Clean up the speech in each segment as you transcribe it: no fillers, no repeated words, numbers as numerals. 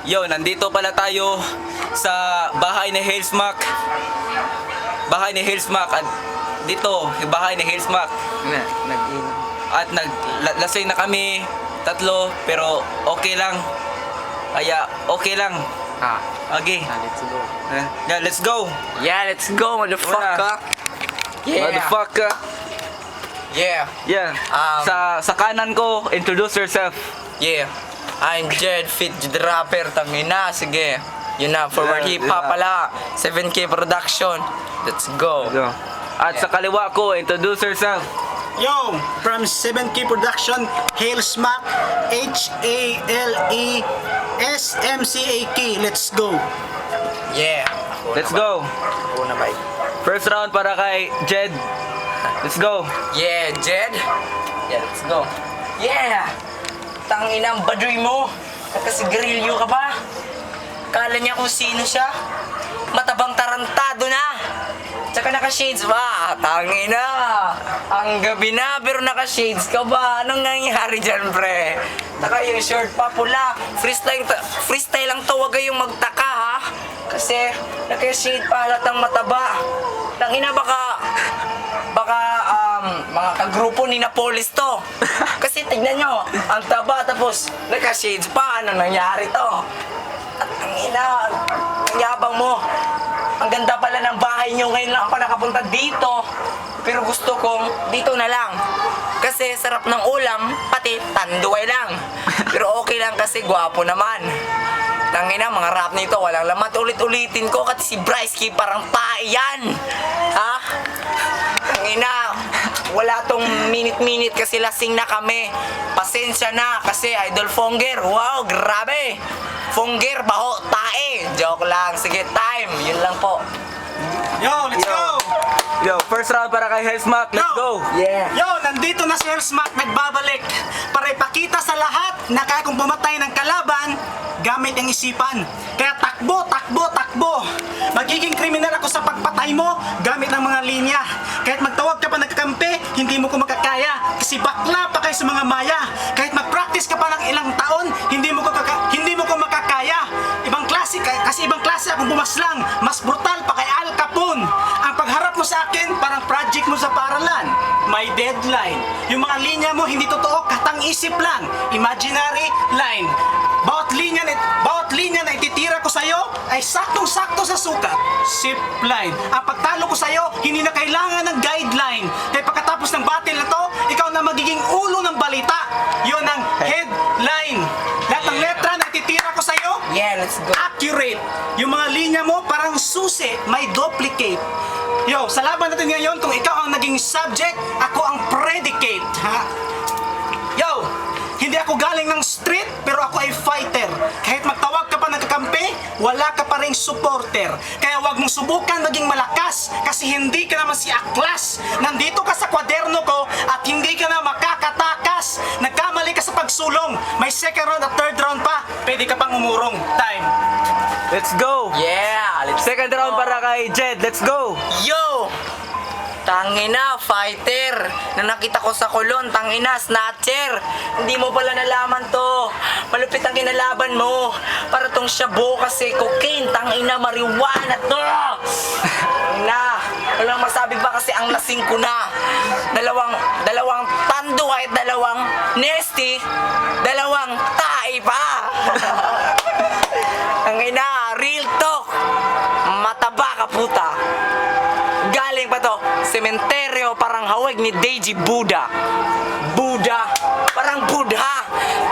Yo, nandito pala tayo sa bahay ni Hillsmack. Bahay ni Hillsmack. At dito, yung bahay ni Hillsmack. At naglasing na kami, tatlo, pero okay lang. Kaya, okay lang. Okay. Let's go. Yeah, let's go. Yeah, let's go, motherfucker. Yeah. Motherfucker. Yeah. Yeah. Sa kanan ko, introduce yourself. Yeah. I'm Jed, fit rapper, tangina, sige. Yun na, forward Yeah, hip-hop yeah. pala. 7K production. Let's go. Go. At sa kaliwa ko, introduce yourself. Yo, from 7K Production, Hillsmack, HALESMCAK. Let's go. Yeah. Let's go. Ako na ba? First round para kay Jed. Let's go. Yeah, Jed. Yeah, let's go. Yeah. Tangina ang baduy mo. Nakasigarilyo ka ba? Kala niya kung sino siya? Matabang tarantado na. Tsaka naka-shades ba? Tangina. Ang gabi na pero naka-shades ka ba? Anong nangyari dyan, pre? Taka yung short pa pula. Freestyle lang to, wag kayong magtaka, ha? Kasi naka-shade pa halatang mataba. Tangina, baka mga kagrupo ni Napolis to. Kasi tignan nyo, ang taba tapos naka-shades pa. Ano nangyari to? At ang ina, ang yabang mo. Ang ganda pala ng bahay nyo. Ngayon lang ako nakapunta dito. Pero gusto kong dito na lang. Kasi sarap ng ulam, pati tanduay lang. Pero okay lang kasi gwapo naman. Tangina, mga rap nito, walang lamat. Ulit-ulitin ko kasi si Bryce Key parang paiyan. Ha? Tangina, wala tong minute-minute kasi lasing na kami. Pasensya na kasi Idol Fonger. Wow, grabe. Fonger, baho, tae. Joke lang. Sige, time. Yun lang po. Yo, let's Yo. go. Yo, first round para kay Hillsmack. Let's Yo. go. Yeah. Yo, nandito na si Hillsmack nagbabalik para ipakita sa lahat na kaya kung pumatay ng kalaban, gamit ang isipan. Kaya takbo, takbo, takbo. Magiging kriminal ako sa pagpatay mo gamit ng mga linya. Kahit magtawag ka pa nagkakampi, hindi mo ko makakaya. Kasi bakla pa kayo sa mga maya. Kahit mag-practice ka pa ng ilang taon, hindi mo ko makakaya. Ibang klase, kasi ibang klase akong bumaslang. Mas brutal pa kay Al Capone. Ang pagharap mo sa akin, parang project mo sa paaralan. May deadline. Yung mga linya mo hindi totoo, katang-isip lang. Imaginary line. Bawat linya na ititira ko sa'yo ay saktong-sakto sa sukat. Zip line. Ang pagtalo ko sa'yo, hindi na kailangan ng guideline. Kaya pagkatapos ng battle na to, ikaw na magiging ulo ng balita. Yun ang headline. Lahat ng letra na ititira ko sa'yo, Yeah, let's go. accurate. Yung mga linya mo parang susi, may duplicate. Yo, sa laban natin ngayon, kung ikaw ang naging subject, ako ang predicate. Ha? Yo, hindi ako galing ng street, pero ako ay fighter. Kahit magtawag ka pa nagkakampi, wala ka pa ring supporter. Kaya wag mong subukan maging malakas, kasi hindi ka naman si Aklas. Nandito ka sa kwaderno ko, at hindi ka na makakatakas. Nagkamali ka sa pagsulong. May second round at third round pa, pwede ka pang umurong. Time. Let's go. Yeah, let's Second round para kay Jed. Let's go. Yo! Tangina, fighter! Na nakita ko sa kulon, tangina, snatcher! Hindi mo pala nalaman to. Malupit ang kinalaban mo. Para tong shabu kasi cocaine, tangina, marijuana to! Na, walang masabi ba kasi ang lasing ko na. Dalawang tando kahit dalawang nesty, dalawang tae pa! Tangina, real talk! Mataba ka puta! Galing pa to, sementeryo parang hawig ni Deji Buddha. Buddha, parang Buddha.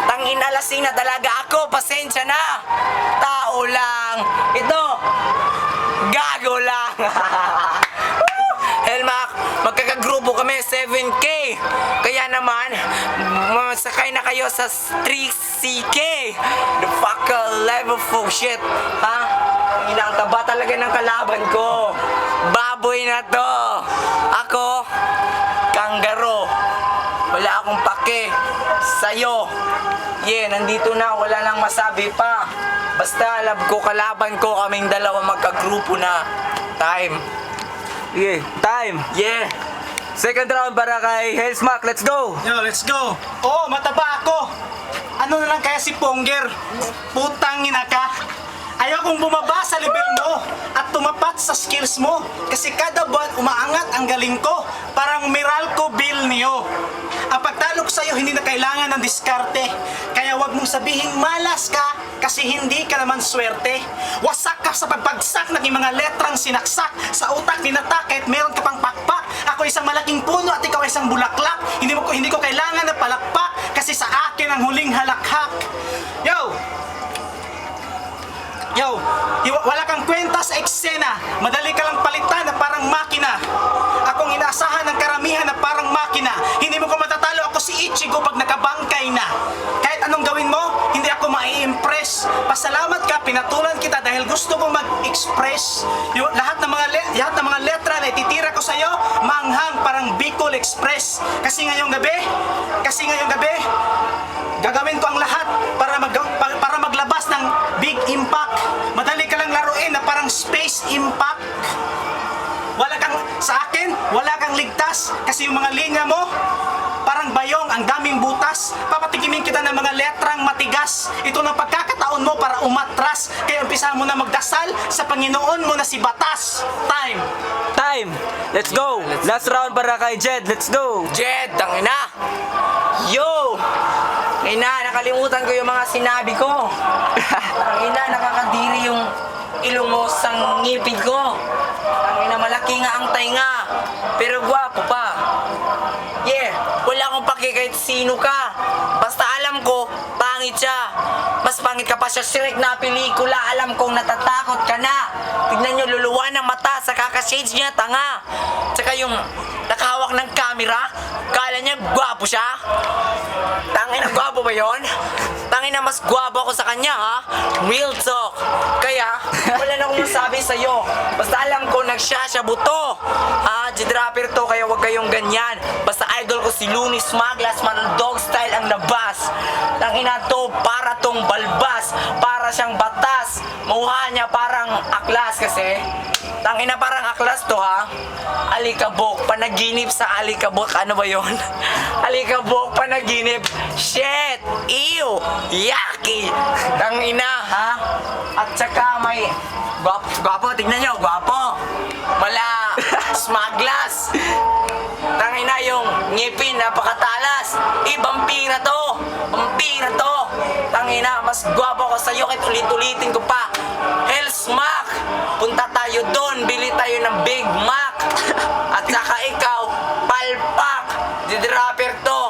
Tangina, lasing na talaga ako, pasensya na. Tao lang. Ito, gago lang. Helmak, magkakagrupo kami, 7K. Kaya naman, sakay na kayo sa 3CK. The fucker level full shit. Ha? Ang taba talaga ng kalaban ko. Baboy na to. Ako, kanggaro. Wala akong pake sa'yo. Yeah, nandito na, wala nang masabi pa. Basta alam ko, kalaban ko, kaming dalawa magkagrupo na. Time. Yeah, time. Yeah. Second round para kay Hillsmack. Let's go. Yo, let's go. Oh, mataba ako. Ano na lang kaya si Ponger? Putang ina ka. Ayaw kong bumaba sa level mo at tumapat sa skills mo kasi kada buwan umaangat ang galing ko parang Meralco Bill niyo. Ang pagtalo ko sa'yo hindi na kailangan ng diskarte kaya wag mong sabihing malas ka kasi hindi ka naman swerte. Wasak ka sa pagbagsak ng mga letrang sinaksak sa utak ni Natake at meron ka pang pakpak. Ako isang malaking puno at ikaw isang bulaklak. Hindi ko kailangan ng palakpak kasi sa akin ang huling halakhak. Yo, wala kang kwenta sa eksena. Madali ka lang palitan na parang makina. Akong inaasahan ng karamihan na parang makina. Hindi mo ko matatalo, ako si Ichigo pag nakabangkay na. Kahit anong gawin mo, hindi ako mai-impress. Pasalamat ka, pinatulan kita dahil gusto kong mag-express. Lahat ng mga letra na ititira ko sa'yo, manghang parang Bicol Express. Kasi ngayong gabi, gagawin ko ang lahat para maglabas ng big impact. Madali ka lang laruin na parang space impact. Sa akin, wala kang ligtas kasi yung mga linya mo parang bayong, ang daming butas. Papatikimin kita ng mga letrang matigas. Ito na pagkakataon mo para umatras. Kaya umpisa mo na magdasal sa Panginoon mo na si Batas. Time! Let's go! Last round para kay Jed. Let's go! Jed, tangina! Yo! Ina, nakalimutan ko yung mga sinabi ko. Ina, nakakadiri yung ilong mo sa ngipin ko. Ina, malaki nga ang tainga. Pero gwapo pa. Yeah, wala akong paki kahit sino ka. Basta alam ko, pangit siya. Mas pangit ka pa sa Shrek na pelikula. Alam kong natatakot ka na. Tignan nyo, luluwa ng mata sa kakashades niya, tanga. Tsaka yung nakahawak ng camera, kala niya gwapo siya. Tangina, gwapo ba yun? Tangina, mas gwapo ako sa kanya, ha? Real talk. Kaya, wala na akong masabi sa'yo. Basta alam ko, nagsasyabu to. Ha? G-Dropper to, kaya wag kayong ganyan. Basta idol ko si Looney Smaglas, man dog style ang labas. Tangina to, para tong balbas. Para siyang batas. Mukha niya parang aklas kasi. Tangina, parang aklas to, ha? Alikabok, panaginip sa alikabok. Ano ba yon? Alikabok, panaginip. Shit! Ew! Yucky! Tangina, ha? At saka may... Gwapo, tignan nyo, gwapo. Mala, smaglas. Tangina yung ngipin, napakatalas. Vampira to. Vampira to. Tangina, mas gwapo ko sa'yo kahit ulit-ulitin ko pa. Hell's Mac. Punta tayo doon, bili tayo ng Big Mac. At saka ikaw, palpak. G-Dropper to.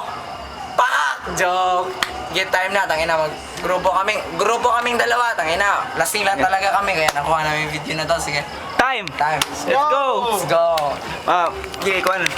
Pak! Joke. Get time na, tangina, grupo kaming dalawa, tangina. Lasing lang talaga kami, kaya nakuha namin yung video na to. Sige. Time! Time. Let's go! Let's go. Okay, kuhan.